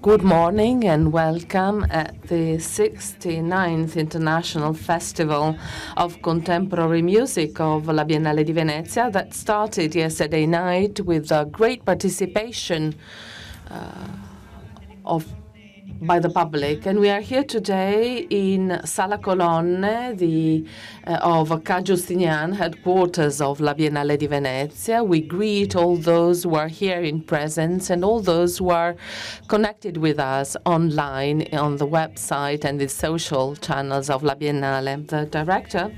Good morning and welcome at the 69th International Festival of Contemporary Music of La Biennale di Venezia that started yesterday night with a great participation by the public. And we are here today in Sala Colonne of Ca' Giustinian, headquarters of La Biennale di Venezia. We greet all those who are here in presence and all those who are connected with us online on the website and the social channels of La Biennale. The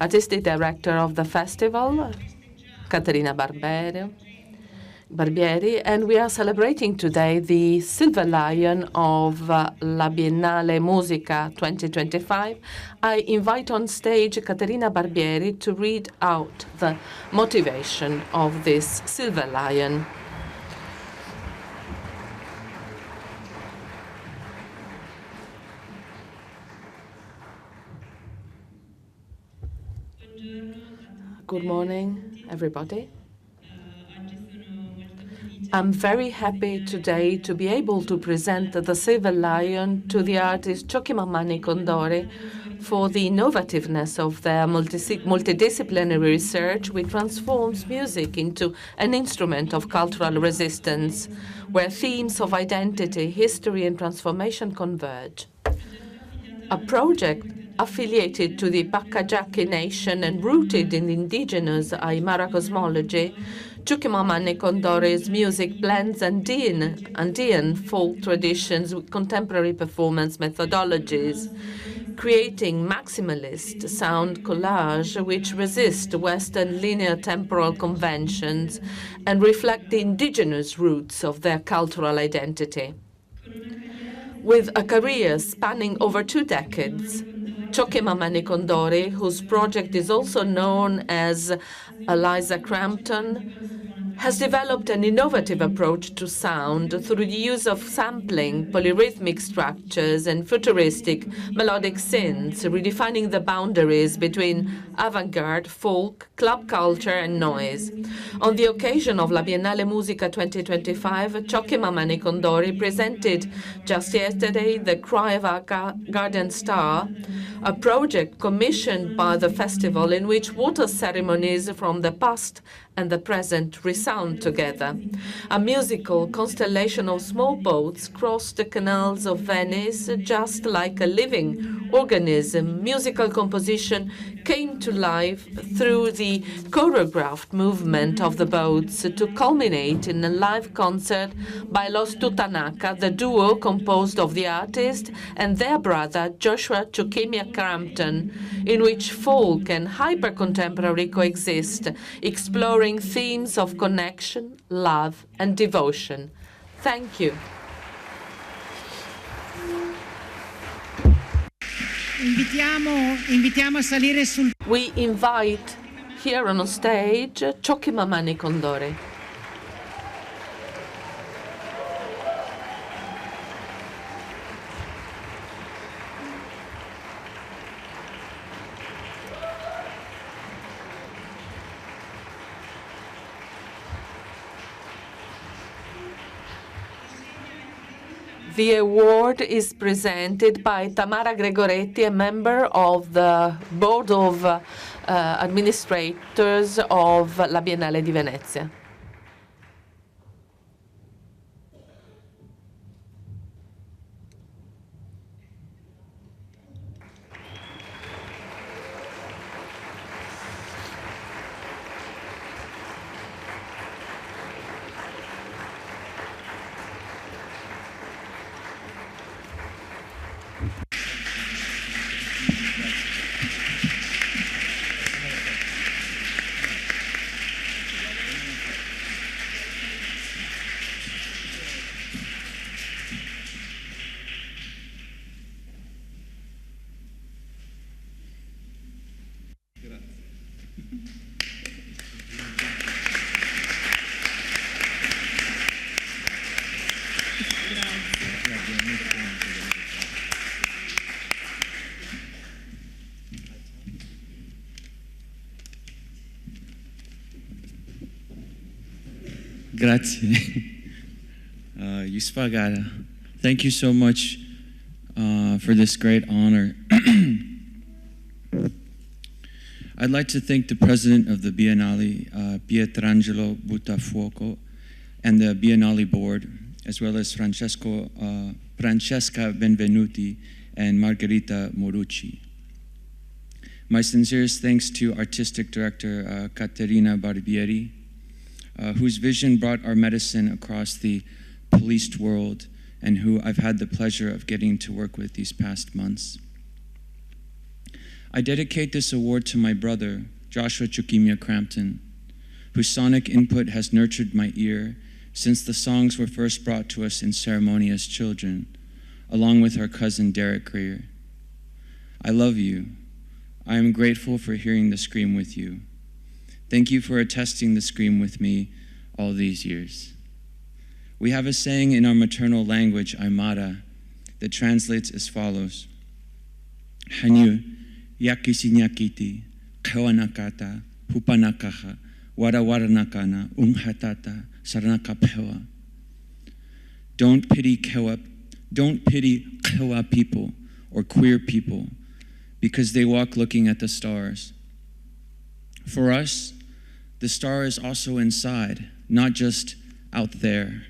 artistic director of the festival, Caterina Barbieri, and we are celebrating today the Silver Lion of La Biennale Musica 2025. I invite on stage Caterina Barbieri to read out the motivation of this Silver Lion. Good morning, everybody. I'm very happy today to be able to present the Silver Lion to the artist Chuquimamani-Condori for the innovativeness of their multidisciplinary research, which transforms music into an instrument of cultural resistance, where themes of identity, history, and transformation converge. A project affiliated to the Pacajaki nation and rooted in the indigenous Aymara cosmology, Chuquimamani-Condori's music blends Andean folk traditions with contemporary performance methodologies, creating maximalist sound collage which resist Western linear temporal conventions and reflect the indigenous roots of their cultural identity. With a career spanning over 2 decades, Chuquimamani-Condori, whose project is also known as Eliza Crampton, has developed an innovative approach to sound through the use of sampling, polyrhythmic structures, and futuristic melodic synths, redefining the boundaries between avant-garde, folk, club culture, and noise. On the occasion of La Biennale Musica 2025, Chuquimamani-Condori presented just yesterday The Cry of Our Guardian Star, a project commissioned by the festival in which water ceremonies from the past and the present resound together. A musical constellation of small boats crossed the canals of Venice just like a living organism. Musical composition came to life through the choreographed movement of the boats to culminate in a live concert by Los Tutanaka, the duo composed of the artist and their brother Joshua Chuquimia Crampton, in which folk and hyper-contemporary coexist, exploring themes of connection, love, and devotion. Thank you. Invitiamo a salire sul... We invite here on stage Chuquimamani-Condori. The award is presented by Tamara Gregoretti, a member of the Board of Administrators of La Biennale di Venezia. Grazie. Yusuf Agara, Thank you so much for this great honor. I'd like to thank the president of the Biennale, Pietrangelo Buttafuoco, and the Biennale board, as well as Francesca Benvenuti and Margherita Morucci. My sincerest thanks to Artistic Director Caterina Barbieri, whose vision brought our medicine across the policed world and who I've had the pleasure of getting to work with these past months. I dedicate this award to my brother, Joshua Chuquimia Crampton, whose sonic input has nurtured my ear since the songs were first brought to us in ceremony as children, along with our cousin Derek Greer. I love you. I am grateful for hearing the Scream with you. Thank you for attesting the Scream with me all these years. We have a saying in our maternal language, Aymara, that translates as follows. Hanyu, yakisinyakiti, kewanakata, hupanakaha, warawaranakana, umhatata, saranakapewa. Don't pity Kewa people or queer people because they walk looking at the stars. For us, the star is also inside, not just out there.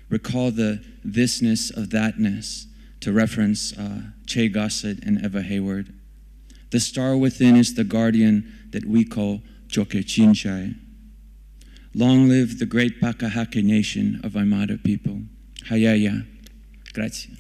Recall the thisness of thatness to reference Che Gossett and Eva Hayward. The star within is the guardian that we call Choke Chinchai. Long live the great Pakahake nation of Aymara people. Hayaya. Grazie.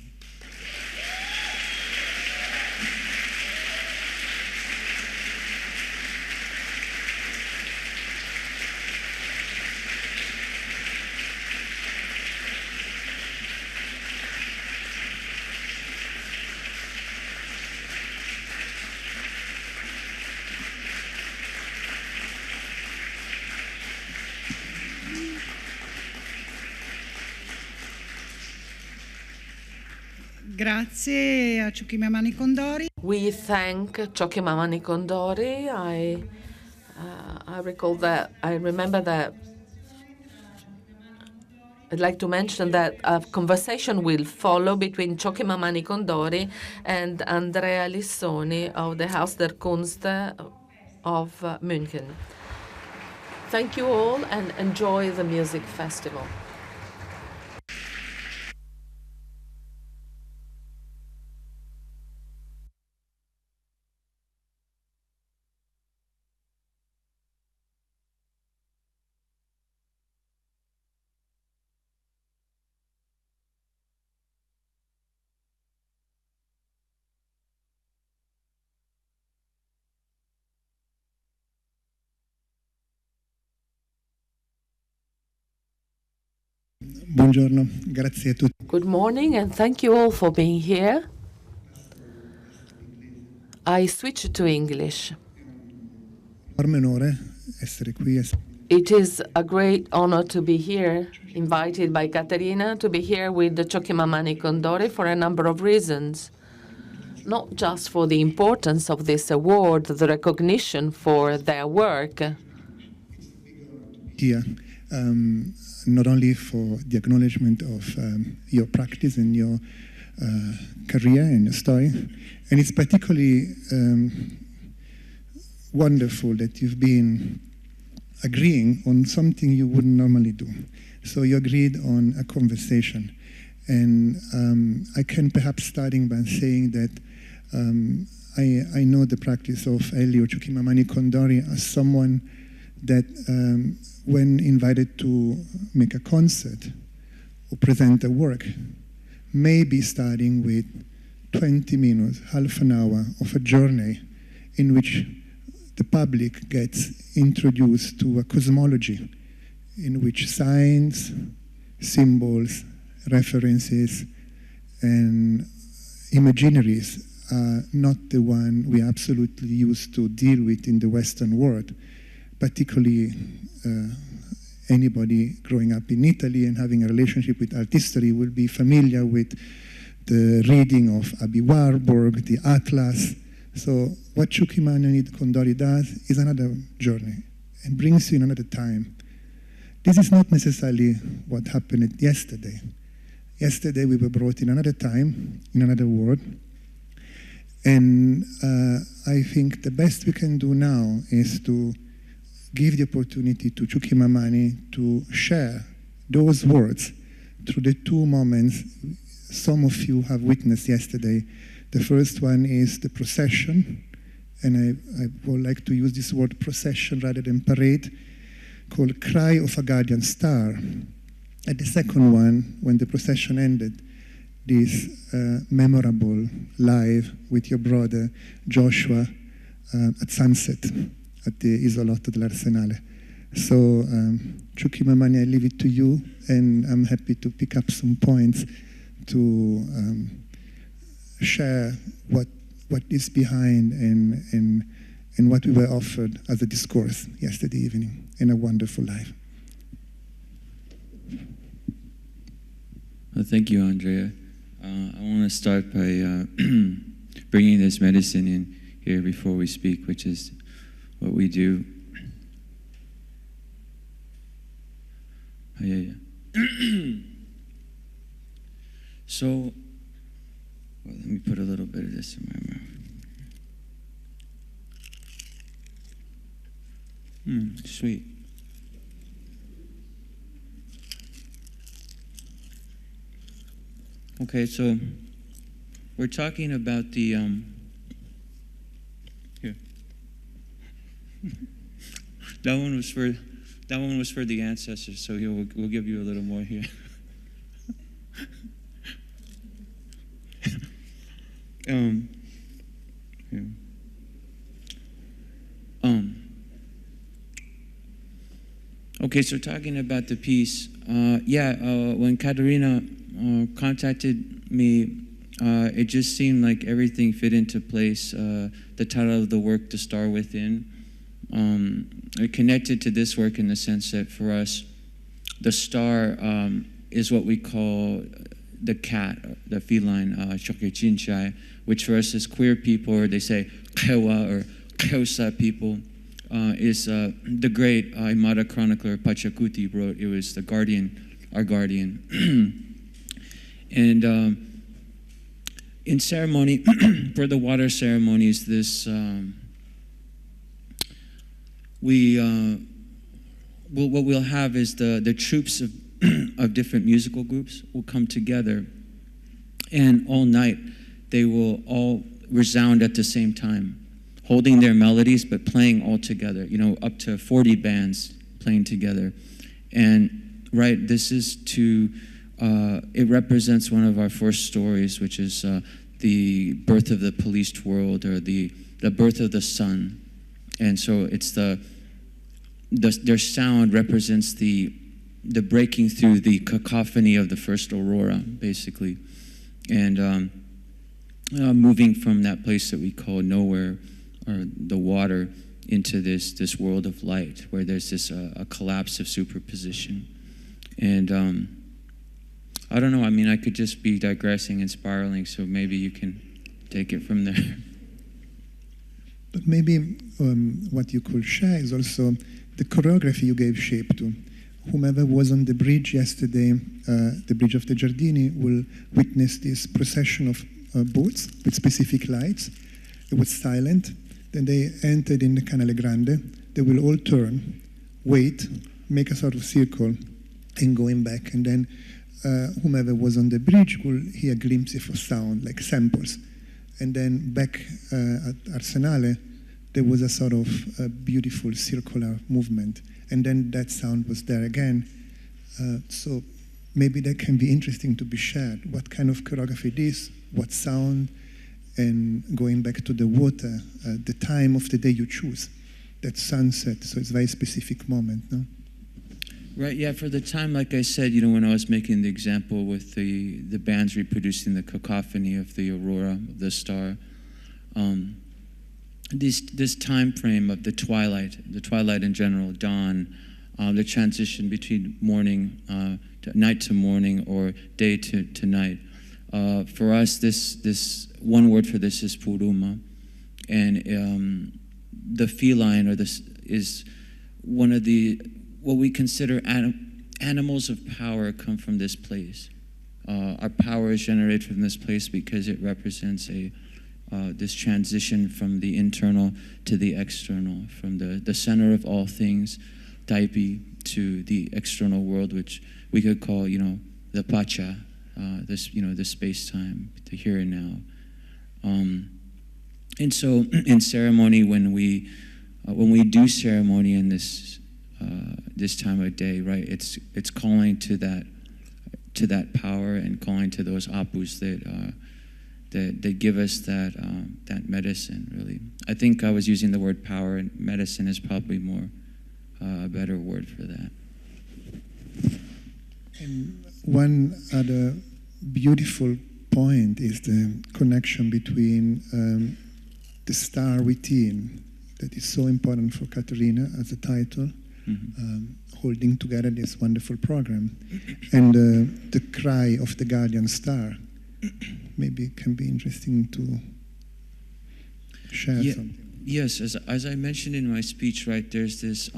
Grazie a Chuquimamani-Condori. We thank Chuquimamani-Condori. I remember that I'd like to mention that a conversation will follow between Chuquimamani-Condori and Andrea Lissoni of the Haus der Kunst of München. Thank you all and enjoy the music festival. Buongiorno, grazie a tutti. Good morning and thank you all for being here. I switch to English. Enorme onore essere qui. It is a great honor to be here, invited by Caterina, to be here with the Chuquimamani-Condori for a number of reasons. Not just for the importance of this award, the recognition for their work. Here, not only for the acknowledgement of your practice and your career and your story, and it's particularly wonderful that you've been agreeing on something you wouldn't normally do. So you agreed on a conversation. And I can perhaps starting by saying that I know the practice of Elio Chuquimamani-Condori as someone that when invited to make a concert or present a work, maybe starting with 20 minutes, half an hour of a journey in which the public gets introduced to a cosmology in which signs, symbols, references, and imaginaries are not the one we absolutely used to deal with in the Western world, particularly anybody growing up in Italy and having a relationship with art history will be familiar with the reading of Aby Warburg, the Atlas. So what Chuquimamani-Condori does is another journey and brings you in another time. This is not necessarily what happened yesterday. Yesterday we were brought in another time, in another world. And I think the best we can do now is to give the opportunity to Chuquimamani to share those words through the two moments some of you have witnessed yesterday. The first one is the procession, and I would like to use this word procession rather than parade, called Cry of a Guardian Star. And the second one, when the procession ended, this memorable live with your brother Joshua at sunset at the Isolotto dell'Arsenale. So, Chuquimamani, I leave it to you, and I'm happy to pick up some points to share what is behind and what we were offered as a discourse yesterday evening in a wonderful live. Well, thank you, Andrea. I want to start by bringing this medicine in here before we speak, which is what we do. Oh, yeah. So, well, let me put a little bit of this in my mouth. Sweet. Okay, so we're talking about the here. That one was for the ancestors. So here we'll give you a little more here. Here. Okay, so talking about the piece, when Caterina contacted me, it just seemed like everything fit into place. The title of the work, The Star Within, it connected to this work in the sense that for us, the star is what we call the cat, the feline, Chokechinchai, which for us as queer people, or they say Kewa or Keusa people, is the great Aymara chronicler Pachacuti wrote. It was the guardian, our guardian. And in ceremony, for the water ceremonies, this what we'll have is the troops of different musical groups will come together, and all night they will all resound at the same time, holding their melodies but playing all together. Up to 40 bands playing together, and this is to. It represents one of our first stories, which is the birth of the policed world, or the birth of the sun. And so it's their sound represents the breaking through the cacophony of the first aurora, basically, and moving from that place that we call nowhere, or the water, into this world of light, where there's this a collapse of superposition. And I don't know, I could just be digressing and spiraling, so maybe you can take it from there. But maybe what you could share is also the choreography you gave shape to. Whomever was on the bridge yesterday, the bridge of the Giardini, will witness this procession of boats with specific lights. It was silent. Then they entered in the Canale Grande. They will all turn, wait, make a sort of circle, and going back. And then whomever was on the bridge will hear glimpses of sound, like samples. And then back at Arsenale, there was a sort of beautiful circular movement. And then that sound was there again. So maybe that can be interesting to be shared. What kind of choreography it is, what sound, and going back to the water, the time of the day you choose, that sunset. So it's a very specific moment, no? Right, yeah, for the time, like I said, when I was making the example with the bands reproducing the cacophony of the aurora, of the star, this time frame of the twilight in general, dawn, the transition between night to morning, or day to night. For us, this one word for this is puruma, and the feline, or this is one of the what we consider animals of power, come from this place. our power is generated from this place because it represents this transition from the internal to the external, from the center of all things, Taipi, to the external world, which we could call, the Pacha, the space-time, the here and now. And so, in ceremony, when we do ceremony in this time of day, right, it's calling to that power and calling to those apus that give us that medicine. Really, I think I was using the word power, and medicine is probably more a better word for that. And one other beautiful point is the connection between the star within, that is so important for Caterina as a title, holding together this wonderful program, and the cry of the guardian star. Maybe it can be interesting to share something. Yes, as I mentioned in my speech, right, there's this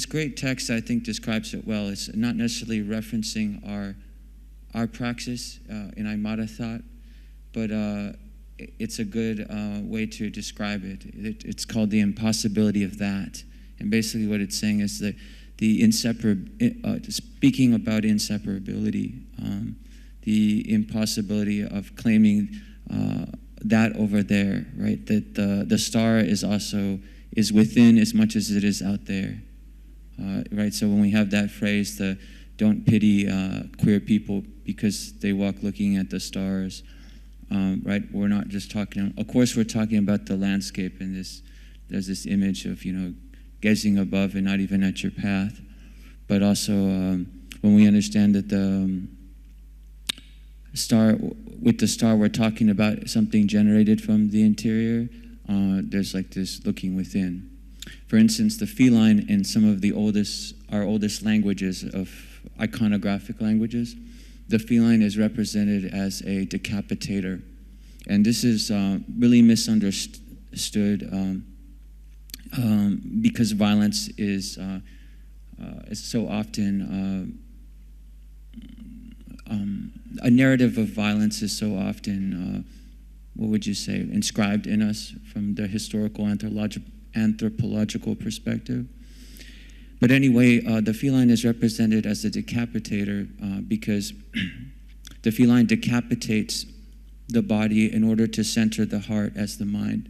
great text that I think describes it well. It's not necessarily referencing our praxis in Aymara thought, but it's a good way to describe it. It's called the impossibility of that. And basically what it's saying is that speaking about inseparability, the impossibility of claiming that over there, right? That the star is within as much as it is out there, right? So when we have that phrase, don't pity queer people because they walk looking at the stars, right? We're not just talking, of course we're talking about the landscape, and there's this image of, gazing above and not even at your path. But also when we understand that with the star we're talking about something generated from the interior, there's like this looking within. For instance, the feline in some of our oldest languages of iconographic languages, the feline is represented as a decapitator. And this is really misunderstood because violence is so often, a narrative of violence is so often, what would you say, inscribed in us from the historical anthropological perspective. But anyway, the feline is represented as a decapitator because the feline decapitates the body in order to center the heart as the mind,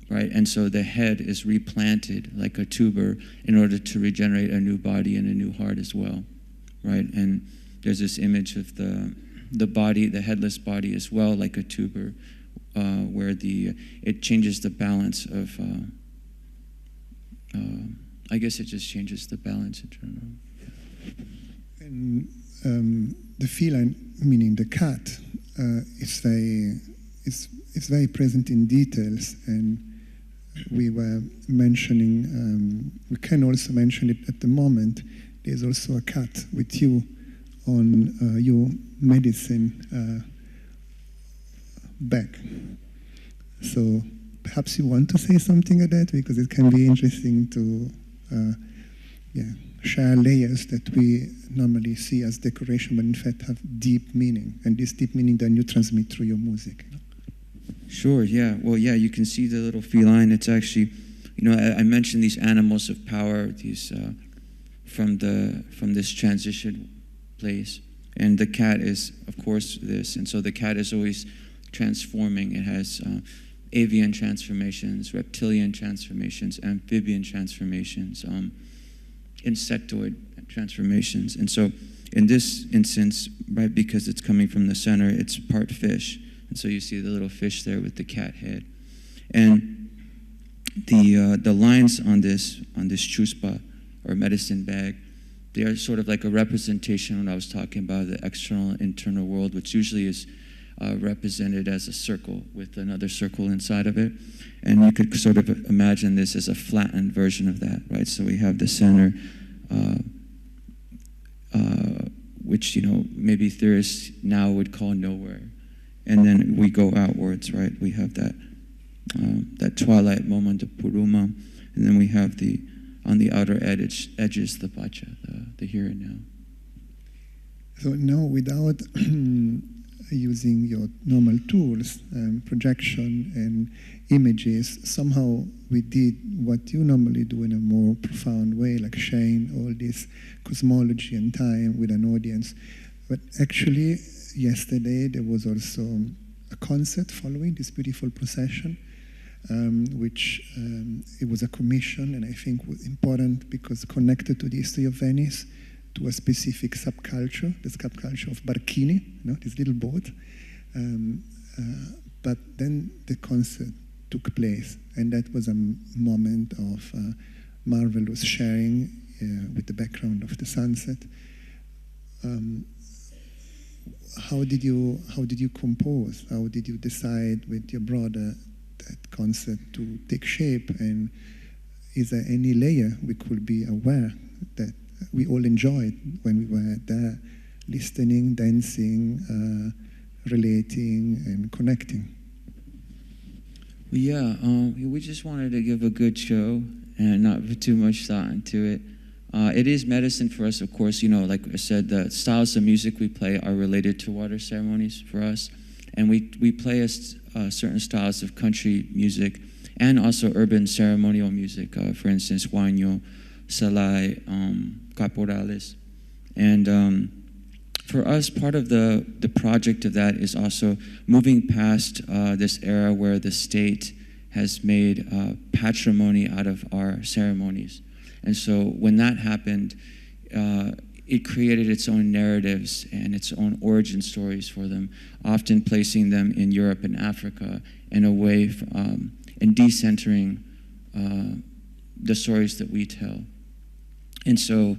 right? And so the head is replanted like a tuber in order to regenerate a new body and a new heart as well, right? And there's this image of the body, the headless body as well, like a tuber, where it changes the balance of, I guess it just changes the balance in general. And the feline, meaning the cat, is very present in details, and we were mentioning, we can also mention it at the moment, there's also a cat with you on your medicine bag. So perhaps you want to say something about that, because it can be interesting to share layers that we normally see as decoration, but in fact have deep meaning, and this deep meaning then you transmit through your music. Sure, yeah. Well, yeah, you can see the little feline. It's actually, I mentioned these animals of power, these from this transition place, and the cat is, of course, this, and so the cat is always transforming. It has avian transformations, reptilian transformations, amphibian transformations, insectoid transformations. And so in this instance, right, because it's coming from the center, it's part fish. And so you see the little fish there with the cat head. And the lines on this chuspa, or medicine bag, they are sort of like a representation when I was talking about the external and internal world, which usually is represented as a circle with another circle inside of it. And you could sort of imagine this as a flattened version of that, right? So we have the center, which, maybe theorists now would call nowhere. And then we go outwards, right? We have that twilight moment of Puruma, and then we have on the outer edges, the Pacha, the here and now. So now, without using your normal tools, projection and images, somehow we did what you normally do in a more profound way, like sharing all this cosmology and time with an audience. But actually, yesterday there was also a concert following this beautiful procession, which it was a commission, and I think was important because connected to the history of Venice, to a specific subculture, the subculture of barchini, this little boat. But then the concert took place, and that was a moment of marvelous sharing with the background of the sunset. How did you compose? How did you decide with your brother that concert to take shape? And is there any layer we could be aware that we all enjoyed when we were there, listening, dancing, relating, and connecting? Yeah, we just wanted to give a good show and not put too much thought into it. It is medicine for us, of course. Like I said, the styles of music we play are related to water ceremonies for us. And we play certain styles of country music and also urban ceremonial music. For instance, Huayno, Salai, Caporales. And for us, part of the project of that is also moving past this era where the state has made patrimony out of our ceremonies. And so when that happened, it created its own narratives and its own origin stories for them, often placing them in Europe and Africa in a way, and decentering the stories that we tell. And so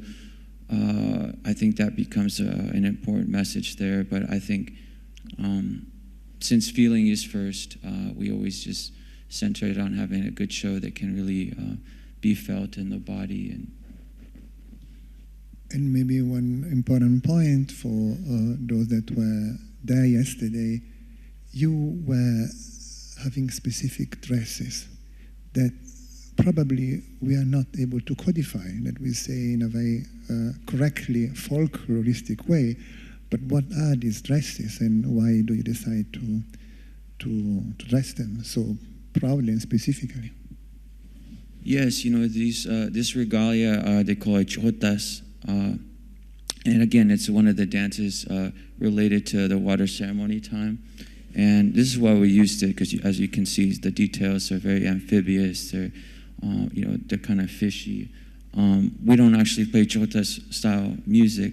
I think that becomes an important message there. But I think since feeling is first, we always just center it on having a good show that can really be felt in the body. And maybe one important point for those that were there yesterday, you were having specific dresses that probably we are not able to codify, that we say in a very correctly folkloristic way. But what are these dresses, and why do you decide to dress them so proudly and specifically? Yes, this regalia, they call it chotas. And again, it's one of the dances related to the water ceremony time. And this is why we used it, because as you can see, the details are very amphibious. They're, they're kind of fishy. We don't actually play chotas style music,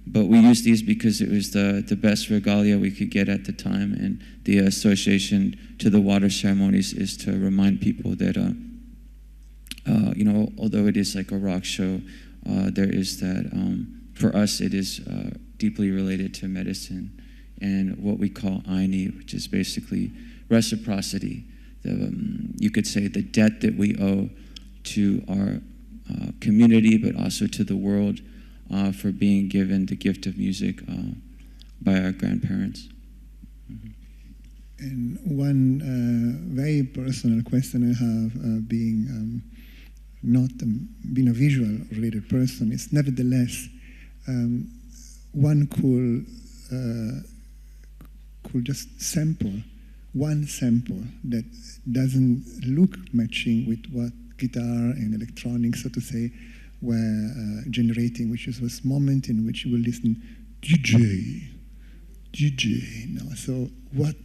but we used these because it was the best regalia we could get at the time. And the association to the water ceremonies is to remind people that, although it is like a rock show, there is that, for us, it is deeply related to medicine and what we call aini, which is basically reciprocity. You could say the debt that we owe to our community, but also to the world for being given the gift of music by our grandparents. Mm-hmm. And one very personal question I have, being not being a visual-related person, is nevertheless one could just sample one sample that doesn't look matching with what guitar and electronics, so to say, were generating, which is this moment in which you will listen, DJ. No, so what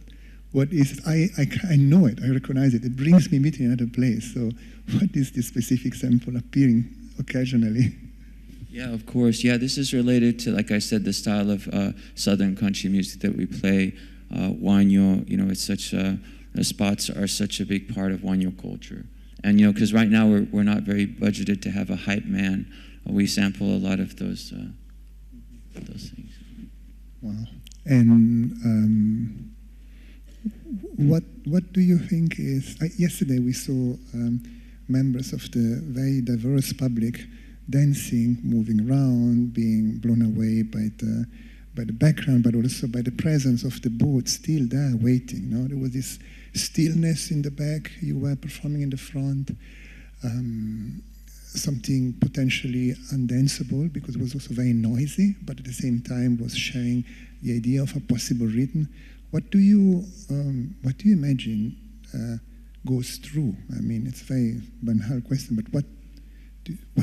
is it? I know it, I recognize it. It brings me to another place. So what is this specific sample appearing occasionally? Yeah, of course. Yeah, this is related to, like I said, the style of Southern country music that we play. Huayno, it's such the spots are such a big part of Huayno culture. And, because right now we're not very budgeted to have a hype man. We sample a lot of those things. Wow. And what do you think is... yesterday we saw members of the very diverse public dancing, moving around, being blown away by the background, but also by the presence of the boat still there waiting. There was this stillness in the back. You were performing in the front. something potentially undanceable because it was also very noisy, but at the same time was sharing the idea of a possible rhythm. What do you imagine goes through? I mean, it's a very banal question, but what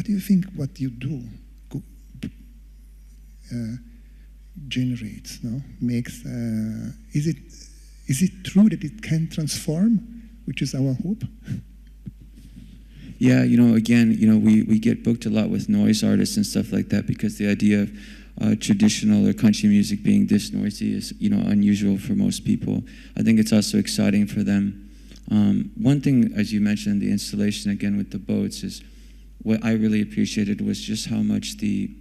do you think what you do generates? No, makes. Is it true that it can transform, which is our hope? Yeah, again, we get booked a lot with noise artists and stuff like that because the idea of traditional or country music being this noisy is, unusual for most people. I think it's also exciting for them. One thing, as you mentioned, the installation again with the boats is what I really appreciated was just how much we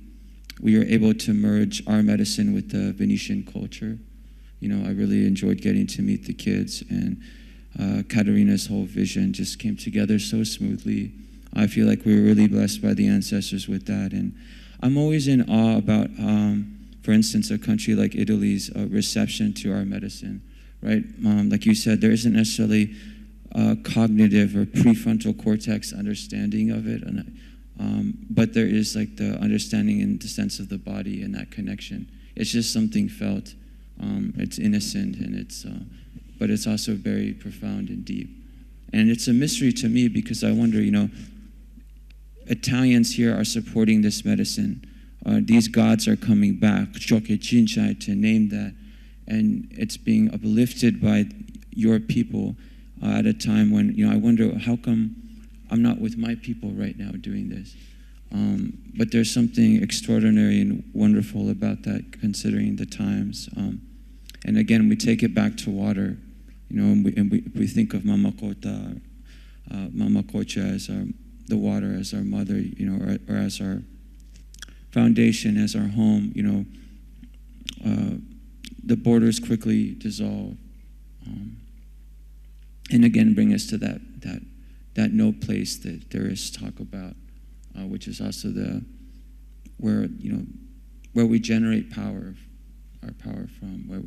were able to merge our medicine with the Venetian culture. I really enjoyed getting to meet the kids, and Caterina's whole vision just came together so smoothly. I feel like we were really blessed by the ancestors with that. And I'm always in awe about, for instance, a country like Italy's reception to our medicine, right? Like you said, there isn't necessarily a cognitive or prefrontal cortex understanding of it, but there is like the understanding in the sense of the body and that connection. It's just something felt. It's innocent, and but it's also very profound and deep. And it's a mystery to me because I wonder, Italians here are supporting this medicine. These gods are coming back, to name that, and it's being uplifted by your people at a time when, I wonder how come I'm not with my people right now doing this. But there's something extraordinary and wonderful about that, considering the times. And again, we take it back to water, and we think of Mama Kota, Mama Kocha as the water as our mother, or as our foundation, as our home. The borders quickly dissolve, and again bring us to that no place that there is talk about, which is also where we generate our power from, where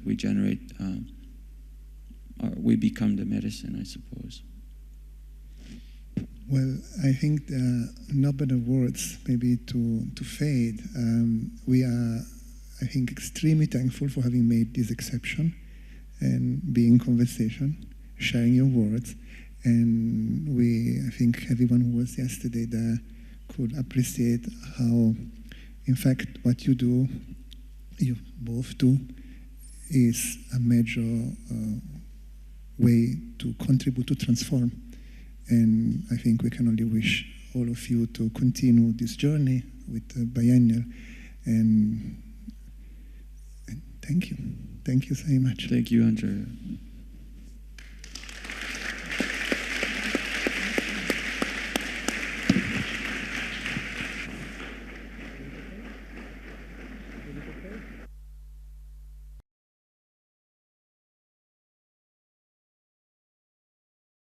we generate, we become the medicine, I suppose. Well, I think no better words maybe to fade. We are, I think, extremely thankful for having made this exception and being in conversation, sharing your words. And I think everyone who was yesterday there could appreciate how, in fact, what you do, you both do, is a major way to contribute to transform. And I think we can only wish all of you to continue this journey with the Biennale. And thank you. Thank you so much. Thank you, Andrea.